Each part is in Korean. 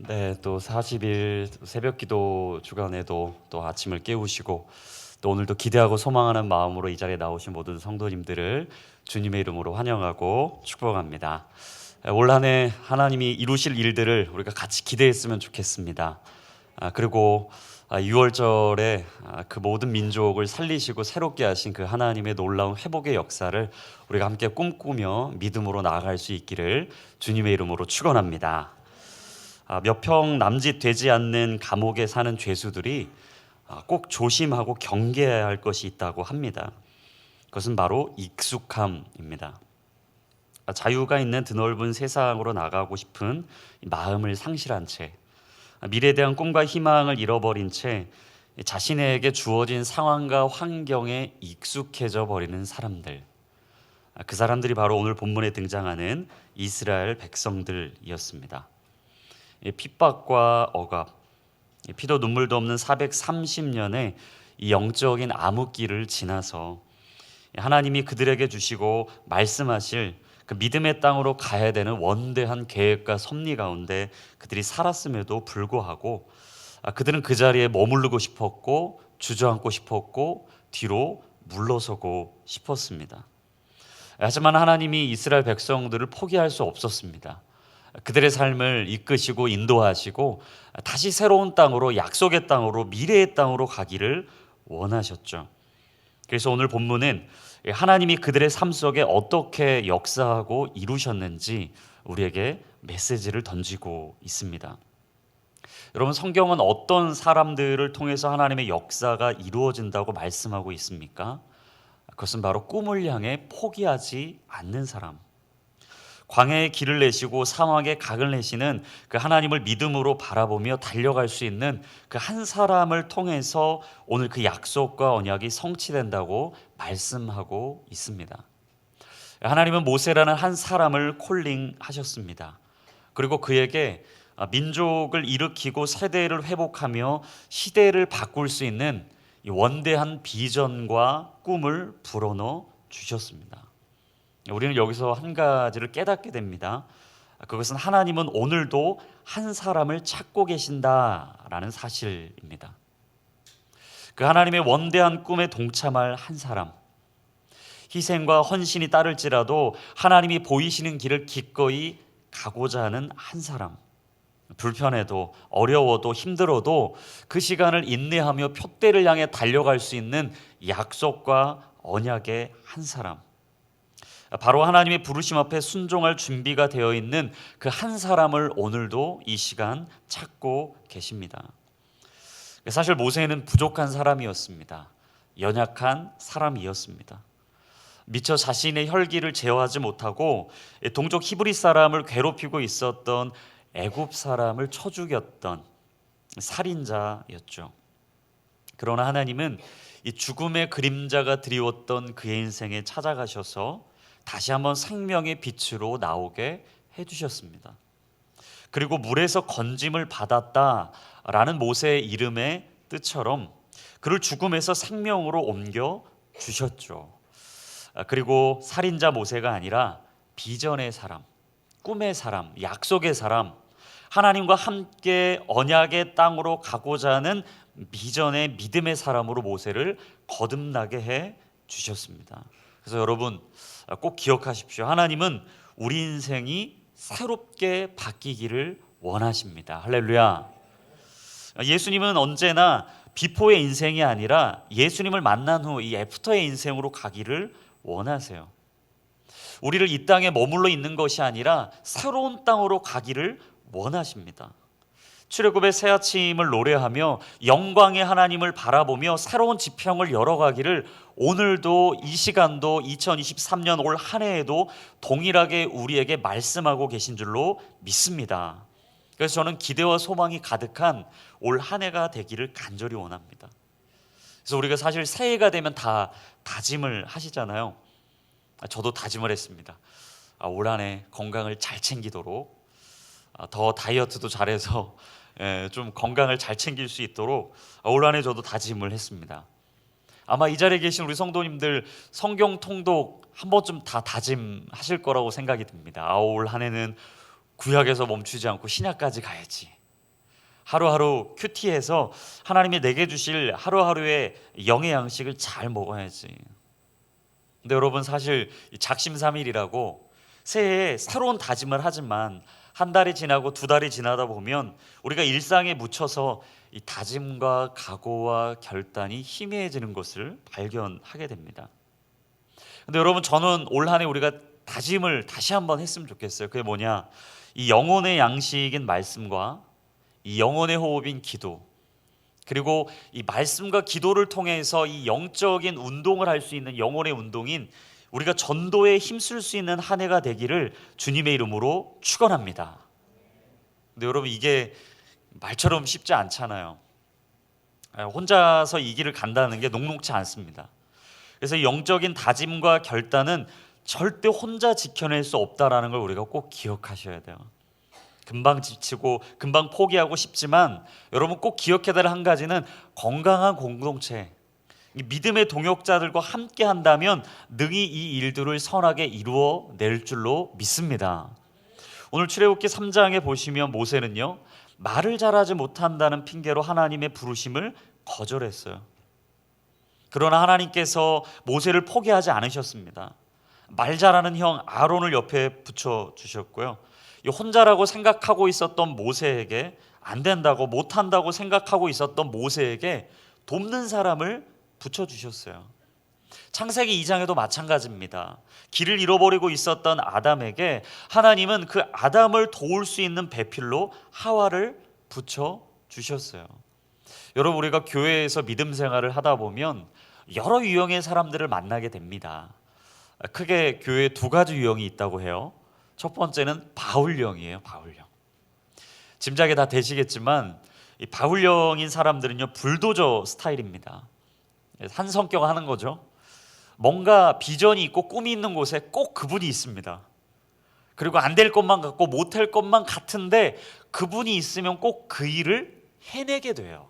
네, 또 40일 새벽 기도 주간에도 또 아침을 깨우시고 또 오늘도 기대하고 소망하는 마음으로 이 자리에 나오신 모든 성도님들을 주님의 이름으로 환영하고 축복합니다. 올 한 해 하나님이 이루실 일들을 우리가 같이 기대했으면 좋겠습니다. 그리고 6월절에 그 모든 민족을 살리시고 새롭게 하신 그 하나님의 놀라운 회복의 역사를 우리가 함께 꿈꾸며 믿음으로 나아갈 수 있기를 주님의 이름으로 축원합니다. 몇 평 남짓 되지 않는 감옥에 사는 죄수들이 꼭 조심하고 경계해야 할 것이 있다고 합니다. 그것은 바로 익숙함입니다. 자유가 있는 드넓은 세상으로 나가고 싶은 마음을 상실한 채, 미래에 대한 꿈과 희망을 잃어버린 채 자신에게 주어진 상황과 환경에 익숙해져 버리는 사람들, 그 사람들이 바로 오늘 본문에 등장하는 이스라엘 백성들이었습니다. 핍박과 억압, 피도 눈물도 없는 430년의 이 영적인 암흑기를 지나서 하나님이 그들에게 주시고 말씀하실 그 믿음의 땅으로 가야 되는 원대한 계획과 섭리 가운데 그들이 살았음에도 불구하고 그들은 그 자리에 머무르고 싶었고 주저앉고 싶었고 뒤로 물러서고 싶었습니다. 하지만 하나님이 이스라엘 백성들을 포기할 수 없었습니다. 그들의 삶을 이끄시고 인도하시고 다시 새로운 땅으로, 약속의 땅으로, 미래의 땅으로 가기를 원하셨죠. 그래서 오늘 본문은 하나님이 그들의 삶 속에 어떻게 역사하고 이루셨는지 우리에게 메시지를 던지고 있습니다. 여러분, 성경은 어떤 사람들을 통해서 하나님의 역사가 이루어진다고 말씀하고 있습니까? 그것은 바로 꿈을 향해 포기하지 않는 사람, 광야의 길을 내시고 사막의 각을 내시는 그 하나님을 믿음으로 바라보며 달려갈 수 있는 그 한 사람을 통해서 오늘 그 약속과 언약이 성취된다고 말씀하고 있습니다. 하나님은 모세라는 한 사람을 콜링하셨습니다. 그리고 그에게 민족을 일으키고 세대를 회복하며 시대를 바꿀 수 있는 이 원대한 비전과 꿈을 불어넣어 주셨습니다. 우리는 여기서 한 가지를 깨닫게 됩니다. 그것은 하나님은 오늘도 한 사람을 찾고 계신다라는 사실입니다. 그 하나님의 원대한 꿈에 동참할 한 사람, 희생과 헌신이 따를지라도 하나님이 보이시는 길을 기꺼이 가고자 하는 한 사람, 불편해도 어려워도 힘들어도 그 시간을 인내하며 표대를 향해 달려갈 수 있는 약속과 언약의 한 사람, 바로 하나님의 부르심 앞에 순종할 준비가 되어 있는 그 한 사람을 오늘도 이 시간 찾고 계십니다. 사실 모세는 부족한 사람이었습니다. 연약한 사람이었습니다. 미처 자신의 혈기를 제어하지 못하고 동족 히브리 사람을 괴롭히고 있었던 애굽 사람을 쳐 죽였던 살인자였죠. 그러나 하나님은 이 죽음의 그림자가 드리웠던 그의 인생에 찾아가셔서 다시 한번 생명의 빛으로 나오게 해주셨습니다. 그리고 물에서 건짐을 받았다라는 모세의 이름의 뜻처럼 그를 죽음에서 생명으로 옮겨 주셨죠. 그리고 살인자 모세가 아니라 비전의 사람, 꿈의 사람, 약속의 사람, 하나님과 함께 언약의 땅으로 가고자 하는 비전의 믿음의 사람으로 모세를 거듭나게 해 주셨습니다. 그래서 여러분 꼭 기억하십시오. 하나님은 우리 인생이 새롭게 바뀌기를 원하십니다. 할렐루야. 예수님은 언제나 비포의 인생이 아니라 예수님을 만난 후 이 애프터의 인생으로 가기를 원하세요. 우리를 이 땅에 머물러 있는 것이 아니라 새로운 땅으로 가기를 원하십니다. 출애굽의 새 아침을 노래하며 영광의 하나님을 바라보며 새로운 지평을 열어가기를 오늘도 이 시간도 2023년 올 한 해에도 동일하게 우리에게 말씀하고 계신 줄로 믿습니다. 그래서 저는 기대와 소망이 가득한 올 한 해가 되기를 간절히 원합니다. 그래서 우리가 사실 새해가 되면 다 다짐을 하시잖아요. 저도 다짐을 했습니다. 올 한 해 건강을 잘 챙기도록, 더 다이어트도 잘해서 좀 건강을 잘 챙길 수 있도록 올 한 해 저도 다짐을 했습니다. 아마 이 자리에 계신 우리 성도님들 성경 통독 한 번쯤 다 다짐하실 거라고 생각이 듭니다. 올 한 해는 구약에서 멈추지 않고 신약까지 가야지. 하루하루 큐티해서 하나님이 내게 주실 하루하루의 영의 양식을 잘 먹어야지. 근데 여러분, 사실 작심삼일이라고 새해에 새로운 다짐을 하지만 한 달이 지나고 두 달이 지나다 보면 우리가 일상에 묻혀서 이 다짐과 각오와 결단이 희미해지는 것을 발견하게 됩니다. 근데 여러분, 저는 올 한 해 우리가 다짐을 다시 한번 했으면 좋겠어요. 그게 뭐냐? 이 영혼의 양식인 말씀과 이 영혼의 호흡인 기도, 그리고 이 말씀과 기도를 통해서 이 영적인 운동을 할 수 있는 영혼의 운동인 우리가 전도에 힘쓸 수 있는 한 해가 되기를 주님의 이름으로 축원합니다. 근데 여러분, 이게 말처럼 쉽지 않잖아요. 혼자서 이 길을 간다는 게 녹록지 않습니다. 그래서 영적인 다짐과 결단은 절대 혼자 지켜낼 수 없다라는 걸 우리가 꼭 기억하셔야 돼요. 금방 지치고 금방 포기하고 싶지만 여러분, 꼭 기억해야 될 한 가지는 건강한 공동체, 믿음의 동역자들과 함께 한다면 능히 이 일들을 선하게 이루어낼 줄로 믿습니다. 오늘 출애굽기 3장에 보시면 모세는요, 말을 잘하지 못한다는 핑계로 하나님의 부르심을 거절했어요. 그러나 하나님께서 모세를 포기하지 않으셨습니다. 말 잘하는 형 아론을 옆에 붙여주셨고요, 혼자라고 생각하고 있었던 모세에게, 안 된다고 못한다고 생각하고 있었던 모세에게 돕는 사람을 붙여주셨어요. 창세기 2장에도 마찬가지입니다. 길을 잃어버리고 있었던 아담에게 하나님은 그 아담을 도울 수 있는 배필로 하와를 붙여주셨어요. 여러분, 우리가 교회에서 믿음 생활을 하다 보면 여러 유형의 사람들을 만나게 됩니다. 크게 교회에 두 가지 유형이 있다고 해요. 첫 번째는 바울형이에요. 바울형. 짐작이 다 되시겠지만 이 바울형인 사람들은요, 불도저 스타일입니다. 한 성격 하는 거죠. 뭔가 비전이 있고 꿈이 있는 곳에 꼭 그분이 있습니다. 그리고 안 될 것만 같고 못할 것만 같은데 그분이 있으면 꼭 그 일을 해내게 돼요.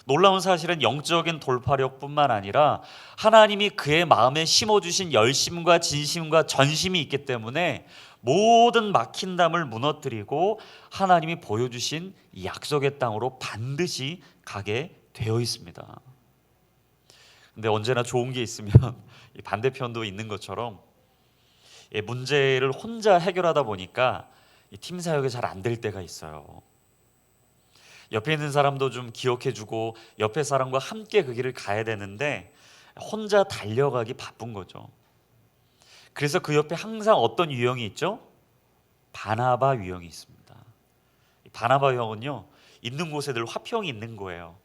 놀라운 사실은 영적인 돌파력뿐만 아니라 하나님이 그의 마음에 심어주신 열심과 진심과 전심이 있기 때문에 모든 막힌 담을 무너뜨리고 하나님이 보여주신 이 약속의 땅으로 반드시 가게 되어 있습니다. 근데 언제나 좋은 게 있으면 이 반대편도 있는 것처럼 문제를 혼자 해결하다 보니까 팀 사역이 잘 안 될 때가 있어요. 옆에 있는 사람도 좀 기억해주고 옆에 사람과 함께 그 길을 가야 되는데 혼자 달려가기 바쁜 거죠. 그래서 그 옆에 항상 어떤 유형이 있죠? 바나바 유형이 있습니다. 바나바 형은요, 있는 곳에 늘 화평이 있는 거예요.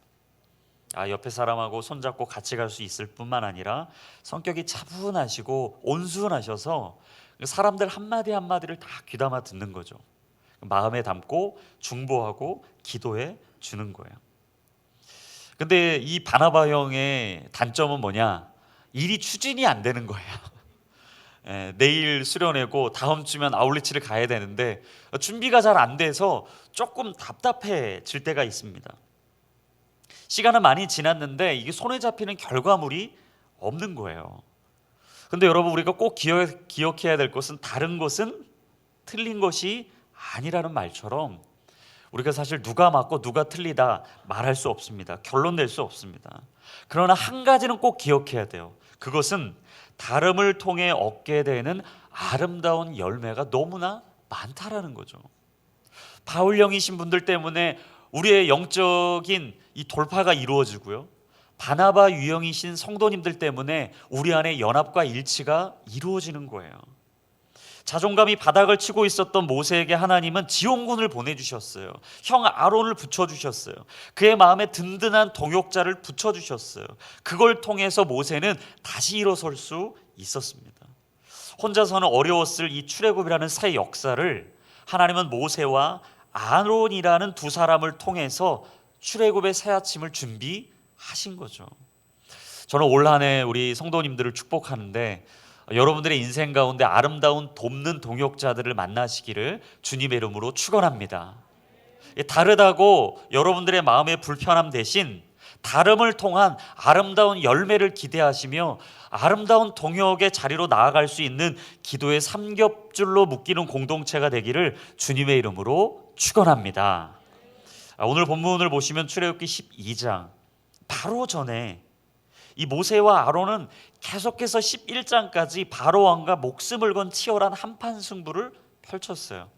옆에 사람하고 손잡고 같이 갈 수 있을 뿐만 아니라 성격이 차분하시고 온순하셔서 사람들 한마디 한마디를 다 귀담아 듣는 거죠. 마음에 담고 중보하고 기도해 주는 거예요. 근데 이 바나바 형의 단점은 뭐냐? 일이 추진이 안 되는 거예요. 내일 수련회고 다음 주면 아울리치를 가야 되는데 준비가 잘 안 돼서 조금 답답해질 때가 있습니다. 시간은 많이 지났는데 이게 손에 잡히는 결과물이 없는 거예요. 근데 여러분, 우리가 꼭 기억해야 될 것은 다른 것은 틀린 것이 아니라는 말처럼 우리가 사실 누가 맞고 누가 틀리다 말할 수 없습니다. 결론 낼 수 없습니다. 그러나 한 가지는 꼭 기억해야 돼요. 그것은 다름을 통해 얻게 되는 아름다운 열매가 너무나 많다라는 거죠. 바울형이신 분들 때문에 우리의 영적인 이 돌파가 이루어지고요, 바나바 유형이신 성도님들 때문에 우리 안에 연합과 일치가 이루어지는 거예요. 자존감이 바닥을 치고 있었던 모세에게 하나님은 지원군을 보내주셨어요. 형 아론을 붙여주셨어요. 그의 마음에 든든한 동역자를 붙여주셨어요. 그걸 통해서 모세는 다시 일어설 수 있었습니다. 혼자서는 어려웠을 이 출애굽이라는 새 역사를 하나님은 모세와 아론이라는 두 사람을 통해서 출애굽의 새 아침을 준비하신 거죠. 저는 올 한 해 우리 성도님들을 축복하는데 여러분들의 인생 가운데 아름다운 돕는 동역자들을 만나시기를 주님의 이름으로 축원합니다. 다르다고 여러분들의 마음의 불편함 대신 다름을 통한 아름다운 열매를 기대하시며 아름다운 동역의 자리로 나아갈 수 있는 기도의 삼겹줄로 묶이는 공동체가 되기를 주님의 이름으로 축원합니다. 오늘 본문을 보시면 출애굽기 12장 바로 전에 이 모세와 아론은 계속해서 11장까지 바로 왕과 목숨을 건 치열한 한판 승부를 펼쳤어요.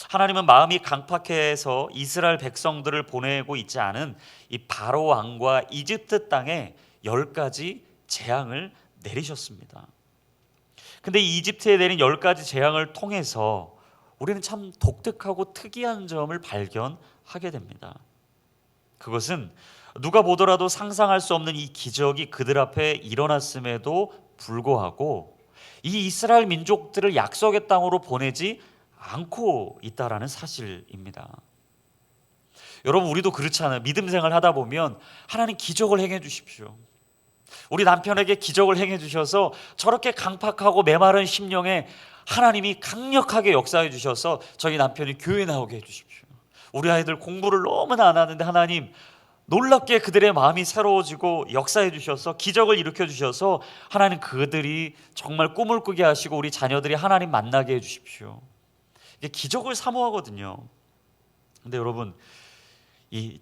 하나님은 마음이 강팍해서 이스라엘 백성들을 보내고 있지 않은 이 바로 왕과 이집트 땅에 10가지 재앙을 내리셨습니다. 근데 이 이집트에 내린 10가지 재앙을 통해서 우리는 참 독특하고 특이한 점을 발견하게 됩니다. 그것은 누가 보더라도 상상할 수 없는 이 기적이 그들 앞에 일어났음에도 불구하고 이 이스라엘 민족들을 약속의 땅으로 보내지 않고 있다라는 사실입니다. 여러분, 우리도 그렇잖아요. 믿음 생활 하다 보면 하나님 기적을 행해 주십시오. 우리 남편에게 기적을 행해 주셔서 저렇게 강팍하고 메마른 심령에 하나님이 강력하게 역사해 주셔서 저희 남편이 교회 나오게 해 주십시오. 우리 아이들 공부를 너무나 안 하는데 하나님 놀랍게 그들의 마음이 새로워지고 역사해 주셔서 기적을 일으켜 주셔서 하나님 그들이 정말 꿈을 꾸게 하시고 우리 자녀들이 하나님 만나게 해 주십시오. 이게 기적을 사모하거든요. 근데 여러분, 이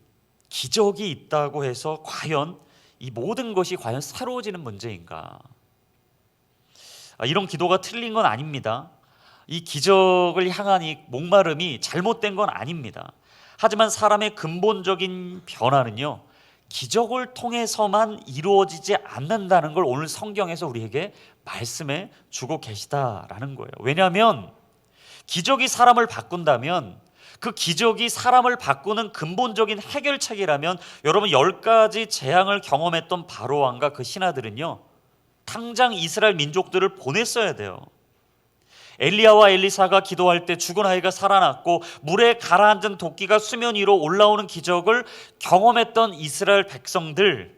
기적이 있다고 해서 과연 이 모든 것이 과연 새로워지는 문제인가? 이런 기도가 틀린 건 아닙니다. 이 기적을 향한 이 목마름이 잘못된 건 아닙니다. 하지만 사람의 근본적인 변화는요, 기적을 통해서만 이루어지지 않는다는 걸 오늘 성경에서 우리에게 말씀해 주고 계시다라는 거예요. 왜냐하면 기적이 사람을 바꾼다면 그 기적이 사람을 바꾸는 근본적인 해결책이라면 여러분 10가지 재앙을 경험했던 바로왕과 그 신하들은요 당장 이스라엘 민족들을 보냈어야 돼요. 엘리야와 엘리사가 기도할 때 죽은 아이가 살아났고 물에 가라앉은 도끼가 수면 위로 올라오는 기적을 경험했던 이스라엘 백성들,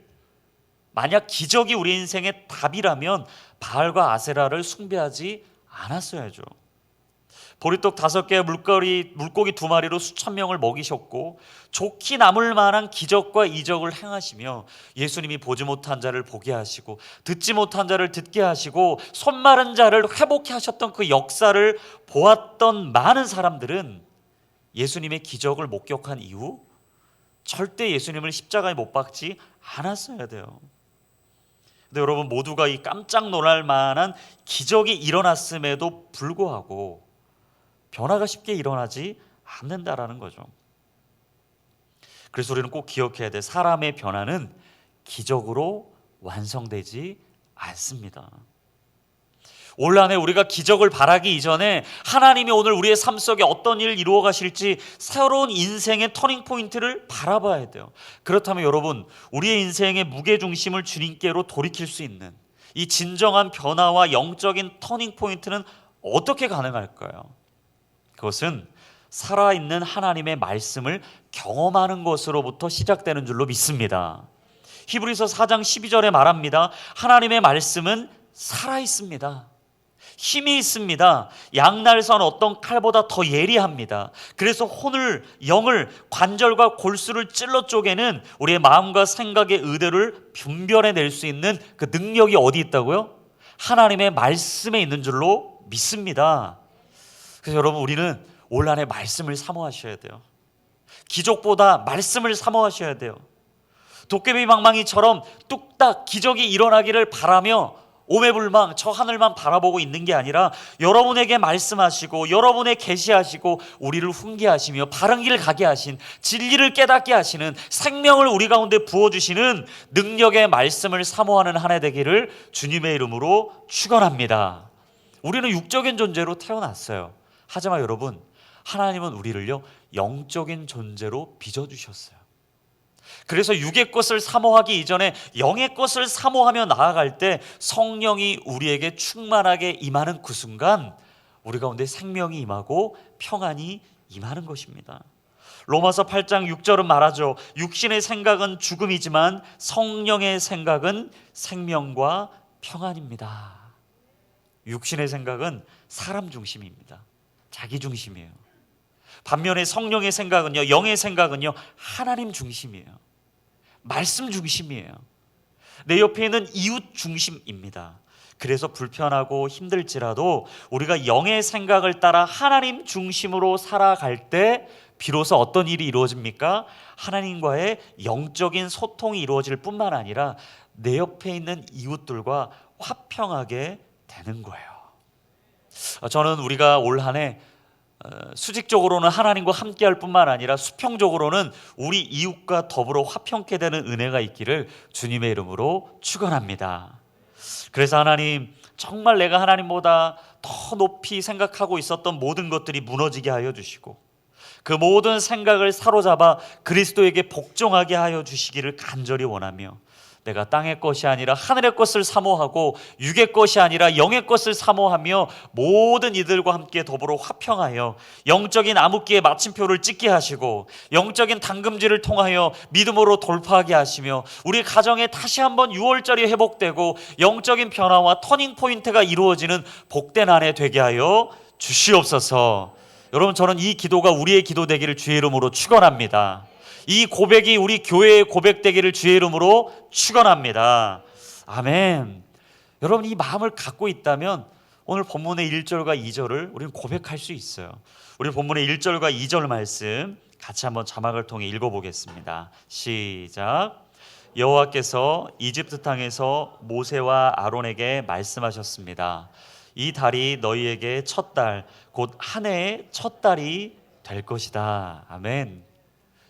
만약 기적이 우리 인생의 답이라면 바알과 아세라를 숭배하지 않았어야죠. 보리떡 5개와 물고기 2마리로 수천 명을 먹이셨고 좋게 남을 만한 기적과 이적을 행하시며 예수님이 보지 못한 자를 보게 하시고 듣지 못한 자를 듣게 하시고 손 마른 자를 회복해 하셨던 그 역사를 보았던 많은 사람들은 예수님의 기적을 목격한 이후 절대 예수님을 십자가에 못 박지 않았어야 돼요. 근데 여러분, 모두가 이 깜짝 놀랄 만한 기적이 일어났음에도 불구하고 변화가 쉽게 일어나지 않는다라는 거죠. 그래서 우리는 꼭 기억해야 돼. 사람의 변화는 기적으로 완성되지 않습니다. 올 한해 우리가 기적을 바라기 이전에 하나님이 오늘 우리의 삶 속에 어떤 일을 이루어 가실지 새로운 인생의 터닝 포인트를 바라봐야 돼요. 그렇다면 여러분, 우리의 인생의 무게중심을 주님께로 돌이킬 수 있는 이 진정한 변화와 영적인 터닝 포인트는 어떻게 가능할까요? 그것은 살아있는 하나님의 말씀을 경험하는 것으로부터 시작되는 줄로 믿습니다. 히브리서 4장 12절에 말합니다. 하나님의 말씀은 살아있습니다. 힘이 있습니다. 양날선 어떤 칼보다 더 예리합니다. 그래서 혼을, 영을, 관절과 골수를 찔러 쪼개는 우리의 마음과 생각의 의도를 분별해낼 수 있는 그 능력이 어디 있다고요? 하나님의 말씀에 있는 줄로 믿습니다. 그래서 여러분, 우리는 올 한해 말씀을 사모하셔야 돼요. 기적보다 말씀을 사모하셔야 돼요. 도깨비 망망이처럼 뚝딱 기적이 일어나기를 바라며 오매불망 저 하늘만 바라보고 있는 게 아니라 여러분에게 말씀하시고 여러분에 계시하시고 우리를 훈계하시며 바른 길 가게 하신, 진리를 깨닫게 하시는, 생명을 우리 가운데 부어주시는 능력의 말씀을 사모하는 한 해 되기를 주님의 이름으로 축원합니다. 우리는 육적인 존재로 태어났어요. 하지만 여러분, 하나님은 우리를요 영적인 존재로 빚어주셨어요. 그래서 육의 것을 사모하기 이전에 영의 것을 사모하며 나아갈 때 성령이 우리에게 충만하게 임하는 그 순간 우리 가운데 생명이 임하고 평안이 임하는 것입니다. 로마서 8장 6절은 말하죠. 육신의 생각은 죽음이지만 성령의 생각은 생명과 평안입니다. 육신의 생각은 사람 중심입니다. 자기 중심이에요. 반면에 성령의 생각은요, 영의 생각은요, 하나님 중심이에요. 말씀 중심이에요. 내 옆에 있는 이웃 중심입니다. 그래서 불편하고 힘들지라도 우리가 영의 생각을 따라 하나님 중심으로 살아갈 때 비로소 어떤 일이 이루어집니까? 하나님과의 영적인 소통이 이루어질 뿐만 아니라 내 옆에 있는 이웃들과 화평하게 되는 거예요. 저는 우리가 올 한 해 수직적으로는 하나님과 함께할 뿐만 아니라 수평적으로는 우리 이웃과 더불어 화평케 되는 은혜가 있기를 주님의 이름으로 축원합니다. 그래서 하나님, 정말 내가 하나님보다 더 높이 생각하고 있었던 모든 것들이 무너지게 하여 주시고 그 모든 생각을 사로잡아 그리스도에게 복종하게 하여 주시기를 간절히 원하며, 내가 땅의 것이 아니라 하늘의 것을 사모하고 육의 것이 아니라 영의 것을 사모하며 모든 이들과 함께 더불어 화평하여 영적인 암흑기의 마침표를 찍게 하시고 영적인 당금질을 통하여 믿음으로 돌파하게 하시며 우리 가정에 다시 한번 6월절이 회복되고 영적인 변화와 터닝포인트가 이루어지는 복된 한 해 되게 하여 주시옵소서. 여러분, 저는 이 기도가 우리의 기도 되기를 주의 이름으로 축원합니다. 이 고백이 우리 교회의 고백되기를 주의 이름으로 축원합니다. 아멘. 여러분, 이 마음을 갖고 있다면 오늘 본문의 1절과 2절을 우리는 고백할 수 있어요. 우리 본문의 1절과 2절 말씀 같이 한번 자막을 통해 읽어보겠습니다. 시작. 여호와께서 이집트 땅에서 모세와 아론에게 말씀하셨습니다. 이 달이 너희에게 첫 달, 곧 한 해의 첫 달이 될 것이다. 아멘.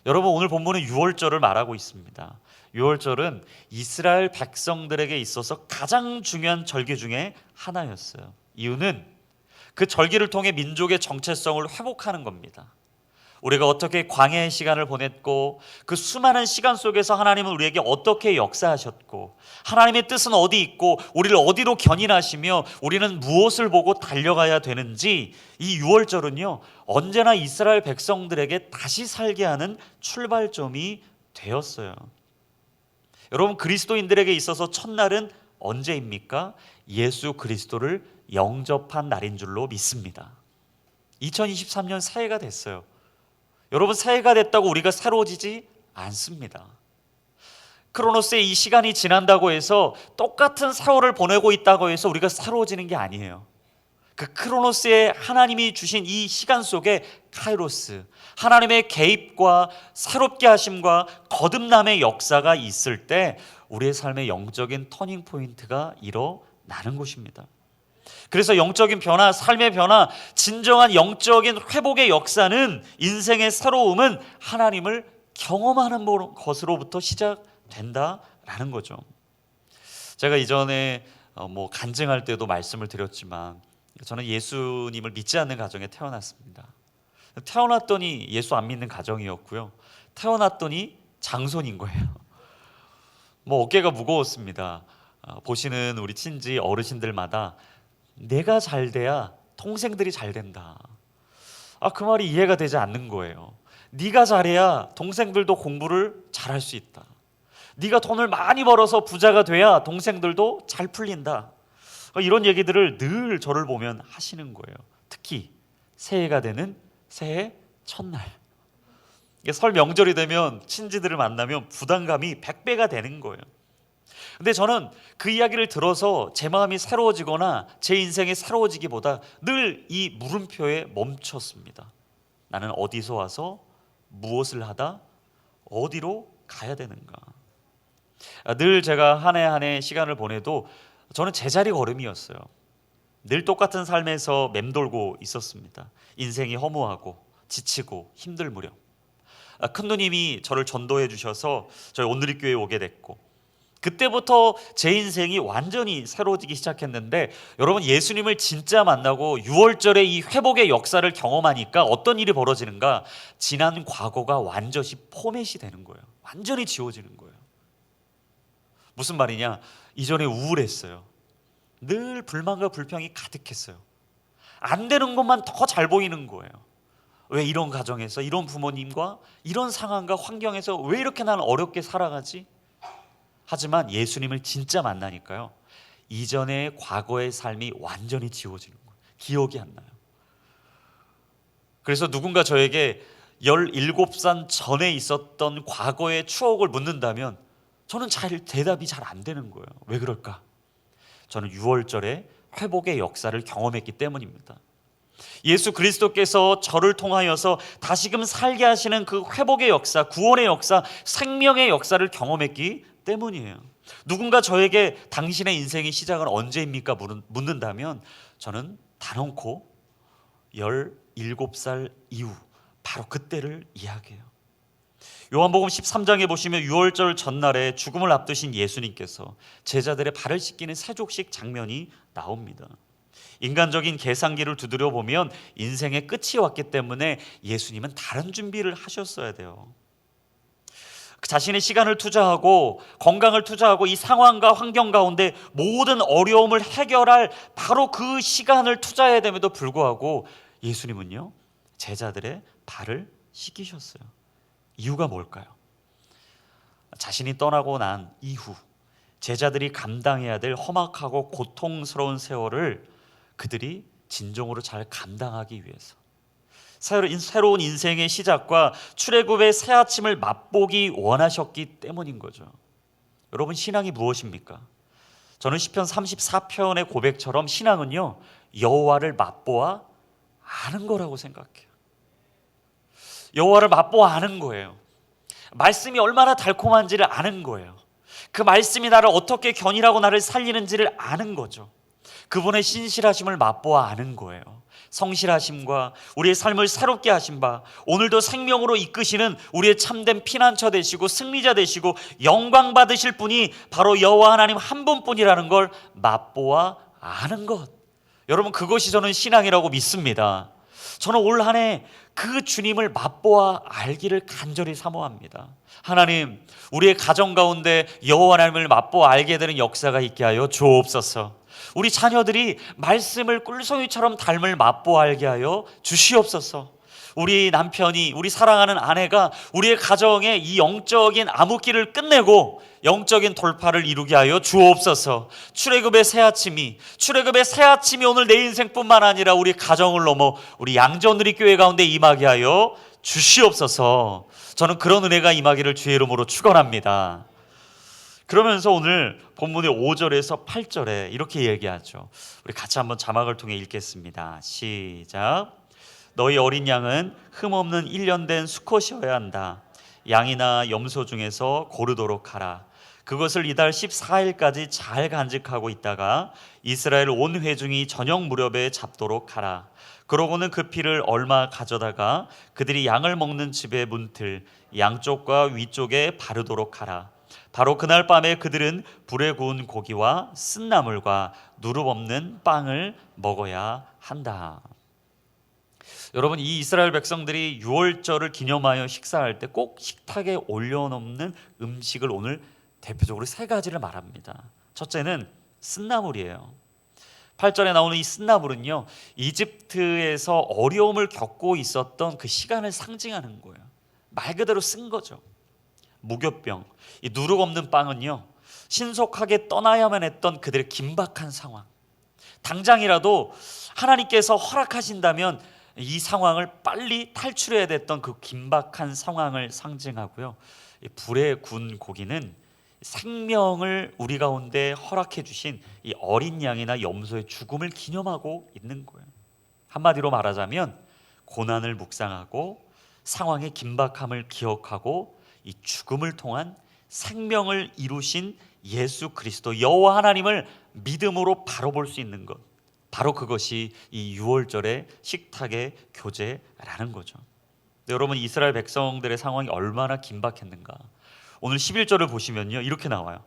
여러분, 오늘 본문은 6월절을 말하고 있습니다. 6월절은 이스라엘 백성들에게 있어서 가장 중요한 절기 중에 하나였어요. 이유는 그 절기를 통해 민족의 정체성을 회복하는 겁니다. 우리가 어떻게 광야의 시간을 보냈고 그 수많은 시간 속에서 하나님은 우리에게 어떻게 역사하셨고 하나님의 뜻은 어디 있고 우리를 어디로 견인하시며 우리는 무엇을 보고 달려가야 되는지, 이 6월절은요 언제나 이스라엘 백성들에게 다시 살게 하는 출발점이 되었어요. 여러분, 그리스도인들에게 있어서 첫날은 언제입니까? 예수 그리스도를 영접한 날인 줄로 믿습니다. 2023년 새해가 됐어요. 여러분, 새해가 됐다고 우리가 새로워지지 않습니다. 크로노스의 이 시간이 지난다고 해서 똑같은 세월을 보내고 있다고 해서 우리가 새로워지는 게 아니에요. 그 크로노스의 하나님이 주신 이 시간 속에 카이로스, 하나님의 개입과 새롭게 하심과 거듭남의 역사가 있을 때 우리의 삶의 영적인 터닝 포인트가 일어나는 것입니다. 그래서 영적인 변화, 삶의 변화, 진정한 영적인 회복의 역사는, 인생의 새로움은 하나님을 경험하는 것으로부터 시작된다라는 거죠. 제가 이전에 간증할 때도 말씀을 드렸지만 저는 예수님을 믿지 않는 가정에 태어났습니다. 태어났더니 예수 안 믿는 가정이었고요. 태어났더니 장손인 거예요. 어깨가 무거웠습니다. 보시는 우리 친지 어르신들마다 내가 잘 돼야 동생들이 잘 된다. 그 말이 이해가 되지 않는 거예요. 네가 잘해야 동생들도 공부를 잘할 수 있다. 네가 돈을 많이 벌어서 부자가 돼야 동생들도 잘 풀린다. 이런 얘기들을 늘 저를 보면 하시는 거예요. 특히 새해가 되는 새해 첫날, 설 명절이 되면 친지들을 만나면 부담감이 100배가 되는 거예요. 근데 저는 그 이야기를 들어서 제 마음이 새로워지거나 제 인생이 새로워지기보다 늘 이 물음표에 멈췄습니다. 나는 어디서 와서 무엇을 하다 어디로 가야 되는가. 늘 제가 한 해 한 해 시간을 보내도 저는 제자리 걸음이었어요. 늘 똑같은 삶에서 맴돌고 있었습니다. 인생이 허무하고 지치고 힘들 무렵 큰 누님이 저를 전도해 주셔서 저희 온누리교회에 오게 됐고, 그때부터 제 인생이 완전히 새로워지기 시작했는데, 여러분, 예수님을 진짜 만나고 6월절에 이 회복의 역사를 경험하니까 어떤 일이 벌어지는가? 지난 과거가 완전히 포맷이 되는 거예요. 완전히 지워지는 거예요. 무슨 말이냐? 이전에 우울했어요. 늘 불만과 불평이 가득했어요. 안 되는 것만 더 잘 보이는 거예요. 왜 이런 가정에서, 이런 부모님과 이런 상황과 환경에서 왜 이렇게 나는 어렵게 살아가지? 하지만 예수님을 진짜 만나니까요, 이전의 과거의 삶이 완전히 지워지는 거예요. 기억이 안 나요. 그래서 누군가 저에게 17살 전에 있었던 과거의 추억을 묻는다면 저는 대답이 잘 안 되는 거예요. 왜 그럴까? 저는 6월절에 회복의 역사를 경험했기 때문입니다. 예수 그리스도께서 저를 통하여서 다시금 살게 하시는 그 회복의 역사, 구원의 역사, 생명의 역사를 경험했기 때문이에요. 누군가 저에게 당신의 인생의 시작은 언제입니까? 묻는다면 저는 단언코 17살 이후 바로 그때를 이야기해요. 요한복음 13장에 보시면 유월절 전날에 죽음을 앞두신 예수님께서 제자들의 발을 씻기는 세족식 장면이 나옵니다. 인간적인 계산기를 두드려 보면 인생의 끝이 왔기 때문에 예수님은 다른 준비를 하셨어야 돼요. 자신의 시간을 투자하고 건강을 투자하고 이 상황과 환경 가운데 모든 어려움을 해결할 바로 그 시간을 투자해야 됨에도 불구하고 예수님은요, 제자들의 발을 씻기셨어요. 이유가 뭘까요? 자신이 떠나고 난 이후 제자들이 감당해야 될 험악하고 고통스러운 세월을 그들이 진정으로 잘 감당하기 위해서, 새로운 인생의 시작과 출애굽의 새 아침을 맛보기 원하셨기 때문인 거죠. 여러분, 신앙이 무엇입니까? 저는 시편 34편의 고백처럼 신앙은요, 여호와를 맛보아 아는 거라고 생각해요. 여호와를 맛보아 아는 거예요. 말씀이 얼마나 달콤한지를 아는 거예요. 그 말씀이 나를 어떻게 견인하고 나를 살리는지를 아는 거죠. 그분의 신실하심을 맛보아 아는 거예요. 성실하심과 우리의 삶을 새롭게 하신 바, 오늘도 생명으로 이끄시는 우리의 참된 피난처 되시고 승리자 되시고 영광 받으실 분이 바로 여호와 하나님 한 분뿐이라는 걸 맛보아 아는 것, 여러분, 그것이 저는 신앙이라고 믿습니다. 저는 올 한 해 그 주님을 맛보아 알기를 간절히 사모합니다. 하나님, 우리의 가정 가운데 여호와 하나님을 맛보아 알게 되는 역사가 있게 하여 주옵소서. 우리 자녀들이 말씀을 꿀송이처럼 닮을 맛보아 알게 하여 주시옵소서. 우리 남편이, 우리 사랑하는 아내가 우리의 가정에 이 영적인 암흑기를 끝내고 영적인 돌파를 이루게 하여 주옵소서. 출애굽의 새 아침이 오늘 내 인생뿐만 아니라 우리 가정을 넘어 우리 양전우리교회 가운데 임하게 하여 주시옵소서. 저는 그런 은혜가 임하기를 주의 이름으로 축원합니다. 그러면서 오늘 본문의 5절에서 8절에 이렇게 얘기하죠. 우리 같이 한번 자막을 통해 읽겠습니다. 시작. 너희 어린 양은 흠없는 1년 된 수컷이어야 한다. 양이나 염소 중에서 고르도록 하라. 그것을 이달 14일까지 잘 간직하고 있다가 이스라엘 온 회중이 저녁 무렵에 잡도록 하라. 그러고는 그 피를 얼마 가져다가 그들이 양을 먹는 집의 문틀 양쪽과 위쪽에 바르도록 하라. 바로 그날 밤에 그들은 불에 구운 고기와 쓴나물과 누룩 없는 빵을 먹어야 한다. 여러분, 이 이스라엘 백성들이 유월절을 기념하여 식사할 때 꼭 식탁에 올려놓는 음식을 오늘 대표적으로 세 가지를 말합니다. 첫째는 쓴나물이에요. 8절에 나오는 이 쓴나물은요, 이집트에서 어려움을 겪고 있었던 그 시간을 상징하는 거예요. 말 그대로 쓴 거죠. 무교병, 이 누룩 없는 빵은요, 신속하게 떠나야만 했던 그들의 긴박한 상황, 당장이라도 하나님께서 허락하신다면 이 상황을 빨리 탈출해야 됐던 그 긴박한 상황을 상징하고요, 불에 구운 고기는 생명을 우리 가운데 허락해 주신 이 어린 양이나 염소의 죽음을 기념하고 있는 거예요. 한마디로 말하자면 고난을 묵상하고 상황의 긴박함을 기억하고 이 죽음을 통한 생명을 이루신 예수 그리스도 여호와 하나님을 믿음으로 바로 볼 수 있는 것, 바로 그것이 이 유월절의 식탁의 교제라는 거죠. 여러분, 이스라엘 백성들의 상황이 얼마나 긴박했는가. 오늘 11절을 보시면요, 이렇게 나와요.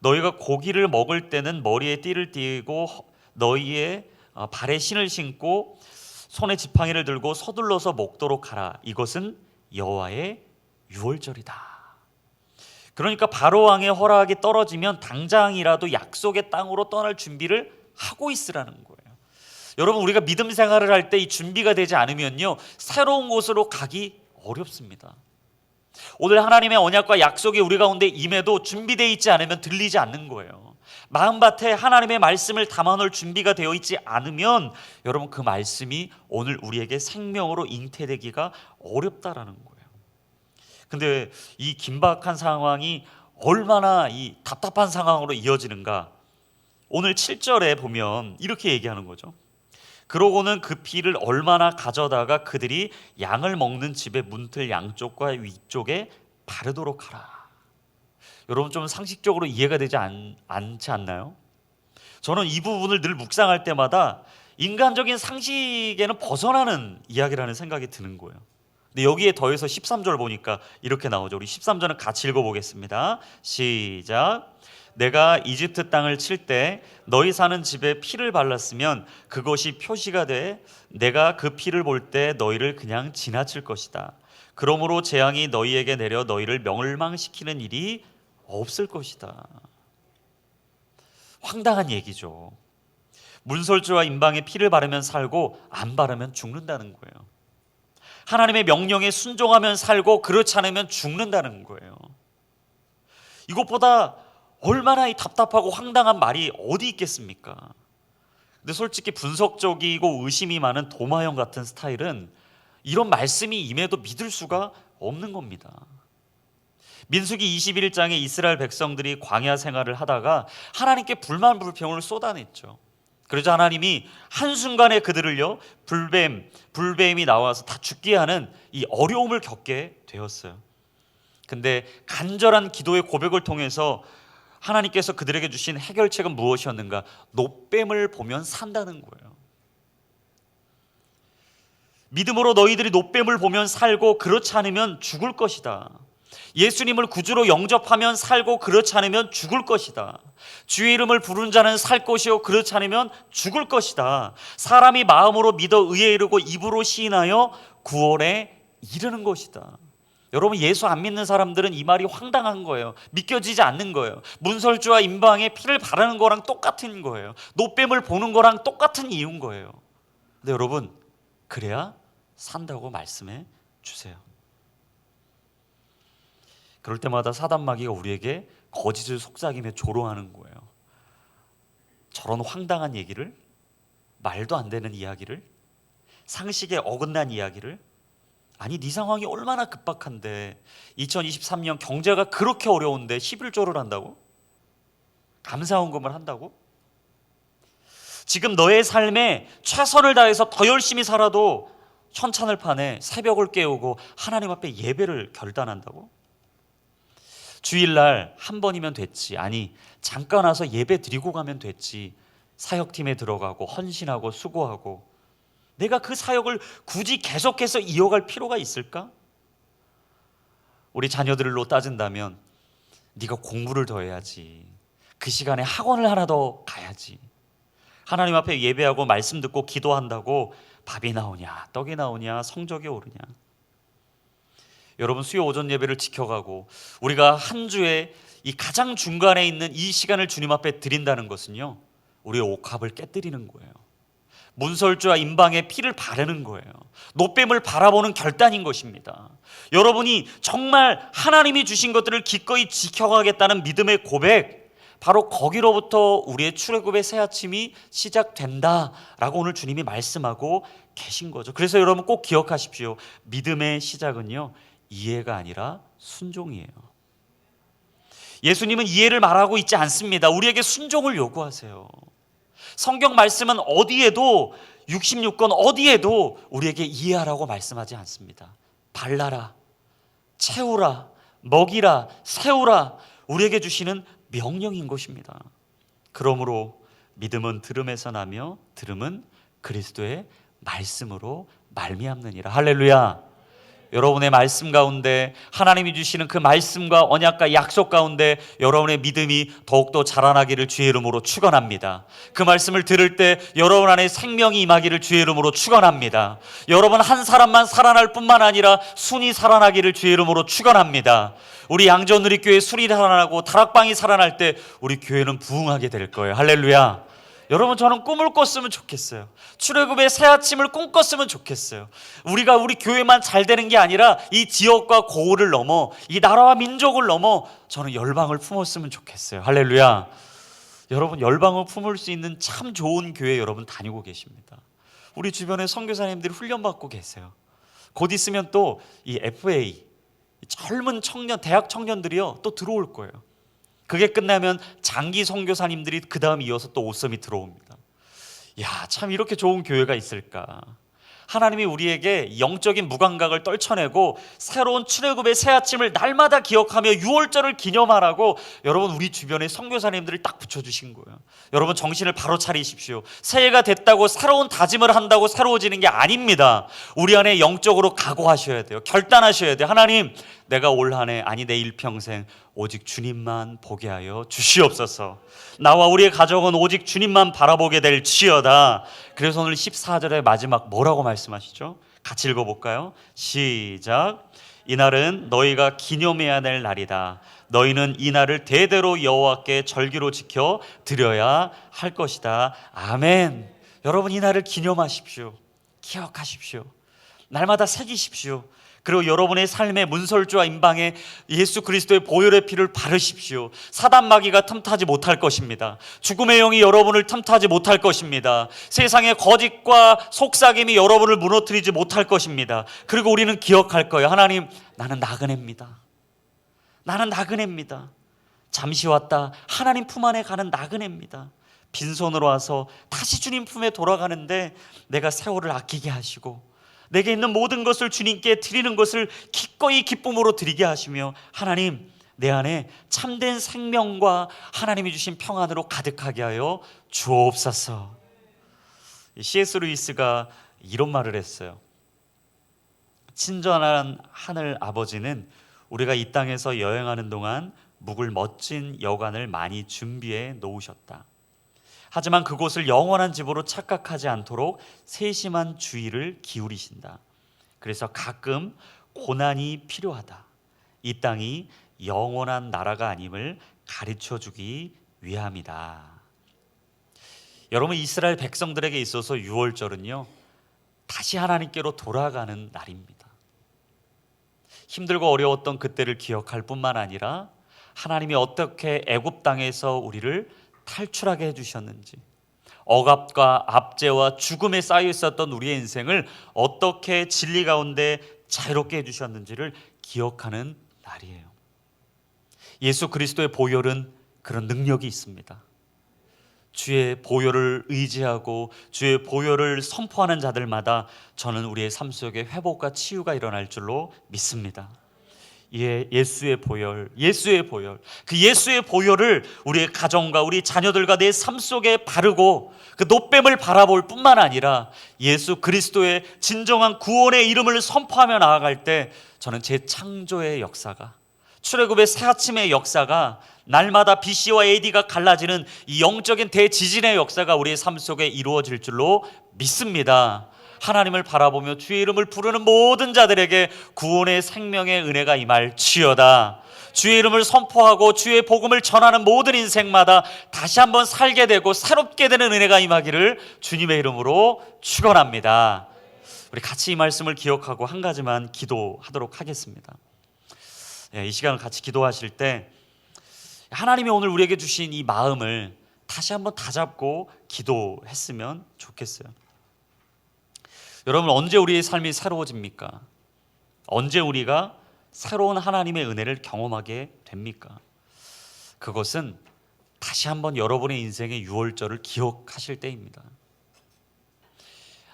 너희가 고기를 먹을 때는 머리에 띠를 띠고 너희의 발에 신을 신고 손에 지팡이를 들고 서둘러서 먹도록 하라. 이것은 여호와의 유월절이다. 그러니까 바로 왕의 허락이 떨어지면 당장이라도 약속의 땅으로 떠날 준비를 하고 있으라는 거예요. 여러분, 우리가 믿음 생활을 할 때 이 준비가 되지 않으면요, 새로운 곳으로 가기 어렵습니다. 오늘 하나님의 언약과 약속이 우리 가운데 임해도 준비되어 있지 않으면 들리지 않는 거예요. 마음밭에 하나님의 말씀을 담아놓을 준비가 되어 있지 않으면 여러분, 그 말씀이 오늘 우리에게 생명으로 잉태되기가 어렵다라는 거예요. 근데 이 긴박한 상황이 얼마나 이 답답한 상황으로 이어지는가. 오늘 7절에 보면 이렇게 얘기하는 거죠. 그러고는 그 피를 얼마나 가져다가 그들이 양을 먹는 집의 문틀 양쪽과 위쪽에 바르도록 하라. 여러분 좀 상식적으로 이해가 되지 않지 않나요? 저는 이 부분을 늘 묵상할 때마다 인간적인 상식에는 벗어나는 이야기라는 생각이 드는 거예요. 근데 여기에 더해서 13절 보니까 이렇게 나오죠. 우리 13절은 같이 읽어보겠습니다. 시작. 내가 이집트 땅을 칠 때 너희 사는 집에 피를 발랐으면 그것이 표시가 돼 내가 그 피를 볼 때 너희를 그냥 지나칠 것이다. 그러므로 재앙이 너희에게 내려 너희를 멸망시키는 일이 없을 것이다. 황당한 얘기죠. 문설주와 임방에 피를 바르면 살고 안 바르면 죽는다는 거예요. 하나님의 명령에 순종하면 살고 그렇지 않으면 죽는다는 거예요. 이것보다 얼마나 이 답답하고 황당한 말이 어디 있겠습니까? 근데 솔직히 분석적이고 의심이 많은 도마형 같은 스타일은 이런 말씀이 임해도 믿을 수가 없는 겁니다. 민수기 21장에 이스라엘 백성들이 광야 생활을 하다가 하나님께 불만 불평을 쏟아냈죠. 그러자 하나님이 한순간에 그들을요 불뱀이 나와서 다 죽게 하는 이 어려움을 겪게 되었어요. 근데 간절한 기도의 고백을 통해서 하나님께서 그들에게 주신 해결책은 무엇이었는가? 놋뱀을 보면 산다는 거예요. 믿음으로 너희들이 놋뱀을 보면 살고 그렇지 않으면 죽을 것이다. 예수님을 구주로 영접하면 살고 그렇지 않으면 죽을 것이다. 주의 이름을 부른 자는 살 것이요 그렇지 않으면 죽을 것이다. 사람이 마음으로 믿어 의에 이르고 입으로 시인하여 구원에 이르는 것이다. 여러분 예수 안 믿는 사람들은 이 말이 황당한 거예요. 믿겨지지 않는 거예요. 문설주와 임방에 피를 바르는 거랑 똑같은 거예요. 놋뱀을 보는 거랑 똑같은 이유인 거예요. 근데 여러분 그래야 산다고 말씀해 주세요. 그럴 때마다 사단 마귀가 우리에게 거짓을 속삭이며 조롱하는 거예요. 저런 황당한 얘기를, 말도 안 되는 이야기를, 상식에 어긋난 이야기를, 아니 네 상황이 얼마나 급박한데 2023년 경제가 그렇게 어려운데 11조를 한다고? 감사헌금을 한다고? 지금 너의 삶에 최선을 다해서 더 열심히 살아도 현찬을 파내 새벽을 깨우고 하나님 앞에 예배를 결단한다고? 주일날 한 번이면 됐지. 아니 잠깐 와서 예배 드리고 가면 됐지. 사역팀에 들어가고 헌신하고 수고하고 내가 그 사역을 굳이 계속해서 이어갈 필요가 있을까? 우리 자녀들로 따진다면 네가 공부를 더 해야지. 그 시간에 학원을 하나 더 가야지. 하나님 앞에 예배하고 말씀 듣고 기도한다고 밥이 나오냐 떡이 나오냐 성적이 오르냐. 여러분 수요 오전 예배를 지켜가고 우리가 한 주에 이 가장 중간에 있는 이 시간을 주님 앞에 드린다는 것은요 우리의 옥합을 깨뜨리는 거예요. 문설주와 임방에 피를 바르는 거예요. 놋뱀을 바라보는 결단인 것입니다. 여러분이 정말 하나님이 주신 것들을 기꺼이 지켜가겠다는 믿음의 고백, 바로 거기로부터 우리의 출애굽의 새 아침이 시작된다라고 오늘 주님이 말씀하고 계신 거죠. 그래서 여러분 꼭 기억하십시오. 믿음의 시작은요 이해가 아니라 순종이에요. 예수님은 이해를 말하고 있지 않습니다. 우리에게 순종을 요구하세요. 성경 말씀은 어디에도 66권 어디에도 우리에게 이해하라고 말씀하지 않습니다. 발라라, 채우라, 먹이라, 세우라 우리에게 주시는 명령인 것입니다. 그러므로 믿음은 들음에서 나며 들음은 그리스도의 말씀으로 말미암느니라. 할렐루야. 여러분의 말씀 가운데 하나님이 주시는 그 말씀과 언약과 약속 가운데 여러분의 믿음이 더욱더 자라나기를 주의 이름으로 축원합니다. 그 말씀을 들을 때 여러분 안에 생명이 임하기를 주의 이름으로 축원합니다. 여러분 한 사람만 살아날 뿐만 아니라 순이 살아나기를 주의 이름으로 축원합니다. 우리 양전누리교회 순이 살아나고 다락방이 살아날 때 우리 교회는 부흥하게 될 거예요. 할렐루야. 여러분 저는 꿈을 꿨으면 좋겠어요. 출애굽의 새 아침을 꿈꿨으면 좋겠어요. 우리가 우리 교회만 잘 되는 게 아니라 이 지역과 고을을 넘어 이 나라와 민족을 넘어 저는 열방을 품었으면 좋겠어요. 할렐루야. 여러분 열방을 품을 수 있는 참 좋은 교회 여러분 다니고 계십니다. 우리 주변에 선교사님들이 훈련받고 계세요. 곧 있으면 또 이 FA 젊은 청년 대학 청년들이요 또 들어올 거예요. 그게 끝나면 장기 선교사님들이 그 다음 이어서 또 오섬이 들어옵니다. 야, 참 이렇게 좋은 교회가 있을까? 하나님이 우리에게 영적인 무감각을 떨쳐내고 새로운 출애굽의 새 아침을 날마다 기억하며 유월절을 기념하라고 여러분 우리 주변에 선교사님들을 딱 붙여주신 거예요. 여러분 정신을 바로 차리십시오. 새해가 됐다고 새로운 다짐을 한다고 새로워지는 게 아닙니다. 우리 안에 영적으로 각오하셔야 돼요. 결단하셔야 돼요. 하나님, 내가 올 한 해, 아니 내 일평생 오직 주님만 보게 하여 주시옵소서. 나와 우리의 가족은 오직 주님만 바라보게 될지어다. 그래서 오늘 14절의 마지막 뭐라고 말씀하시죠? 같이 읽어볼까요? 시작. 이날은 너희가 기념해야 될 날이다. 너희는 이 날을 대대로 여호와께 절기로 지켜 드려야 할 것이다. 아멘. 여러분, 이 날을 기념하십시오. 기억하십시오. 날마다 새기십시오. 그리고 여러분의 삶의 문설주와 임방에 예수 그리스도의 보혈의 피를 바르십시오. 사단 마귀가 틈타지 못할 것입니다. 죽음의 영이 여러분을 틈타지 못할 것입니다. 세상의 거짓과 속삭임이 여러분을 무너뜨리지 못할 것입니다. 그리고 우리는 기억할 거예요. 하나님, 나는 나그네입니다. 나는 나그네입니다. 잠시 왔다 하나님 품 안에 가는 나그네입니다. 빈손으로 와서 다시 주님 품에 돌아가는데 내가 세월을 아끼게 하시고 내게 있는 모든 것을 주님께 드리는 것을 기꺼이 기쁨으로 드리게 하시며 하나님, 내 안에 참된 생명과 하나님이 주신 평안으로 가득하게 하여 주옵소서. C.S. 루이스가 이런 말을 했어요. 친절한 하늘 아버지는 우리가 이 땅에서 여행하는 동안 묵을 멋진 여관을 많이 준비해 놓으셨다. 하지만 그곳을 영원한 집으로 착각하지 않도록 세심한 주의를 기울이신다. 그래서 가끔 고난이 필요하다. 이 땅이 영원한 나라가 아님을 가르쳐주기 위함이다. 여러분, 이스라엘 백성들에게 있어서 유월절은요, 다시 하나님께로 돌아가는 날입니다. 힘들고 어려웠던 그때를 기억할 뿐만 아니라 하나님이 어떻게 애굽 땅에서 우리를 탈출하게 해주셨는지, 억압과 압제와 죽음에 쌓여 있었던 우리의 인생을 어떻게 진리 가운데 자유롭게 해주셨는지를 기억하는 날이에요. 예수 그리스도의 보혈은 그런 능력이 있습니다. 주의 보혈을 의지하고 주의 보혈을 선포하는 자들마다 저는 우리의 삶 속에 회복과 치유가 일어날 줄로 믿습니다. 예수의 보혈, 예수의 보혈, 그 예수의 보혈을 우리의 가정과 우리 자녀들과 내 삶 속에 바르고 그 노뱀을 바라볼 뿐만 아니라 예수 그리스도의 진정한 구원의 이름을 선포하며 나아갈 때 저는 재창조의 역사가, 출애굽의 새아침의 역사가, 날마다 BC와 AD가 갈라지는 이 영적인 대지진의 역사가 우리의 삶 속에 이루어질 줄로 믿습니다. 하나님을 바라보며 주의 이름을 부르는 모든 자들에게 구원의 생명의 은혜가 임할지어다. 주의 이름을 선포하고 주의 복음을 전하는 모든 인생마다 다시 한번 살게 되고 새롭게 되는 은혜가 임하기를 주님의 이름으로 축원합니다. 우리 같이 이 말씀을 기억하고 한 가지만 기도하도록 하겠습니다. 이 시간을 같이 기도하실 때 하나님이 오늘 우리에게 주신 이 마음을 다시 한번 다잡고 기도했으면 좋겠어요. 여러분, 언제 우리의 삶이 새로워집니까? 언제 우리가 새로운 하나님의 은혜를 경험하게 됩니까? 그것은 다시 한번 여러분의 인생의 유월절을 기억하실 때입니다.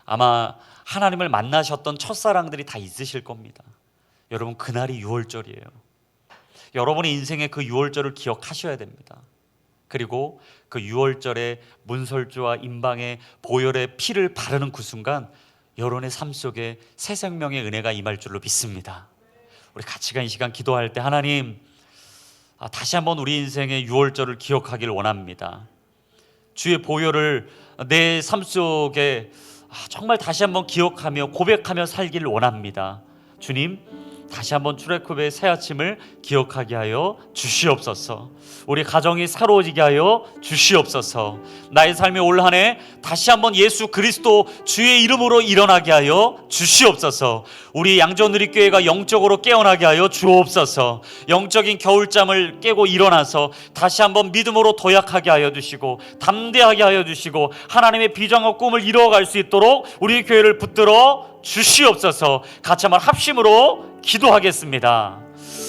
아마 하나님을 만나셨던 첫사랑들이 다 있으실 겁니다. 여러분, 그날이 유월절이에요. 여러분의 인생의 그 유월절을 기억하셔야 됩니다. 그리고 그 유월절에 문설주와 임방의 보혈의 피를 바르는 그 순간 여러분의 삶 속에 새 생명의 은혜가 임할 줄로 믿습니다. 우리 같이 이 시간 기도할 때 하나님, 다시 한번 우리 인생의 유월절을 기억하길 원합니다. 주의 보혈을 내 삶 속에 정말 다시 한번 기억하며 고백하며 살기를 원합니다. 주님, 다시 한번 출애굽의 새 아침을 기억하게 하여 주시옵소서. 우리 가정이 새로워지게 하여 주시옵소서. 나의 삶이 올 한 해 다시 한번 예수 그리스도 주의 이름으로 일어나게 하여 주시옵소서. 우리 양조누리교회가 영적으로 깨어나게 하여 주옵소서. 영적인 겨울잠을 깨고 일어나서 다시 한번 믿음으로 도약하게 하여 주시고 담대하게 하여 주시고 하나님의 비전과 꿈을 이루어갈 수 있도록 우리 교회를 붙들어 주시옵소서. 같이 한번 합심으로 기도하겠습니다.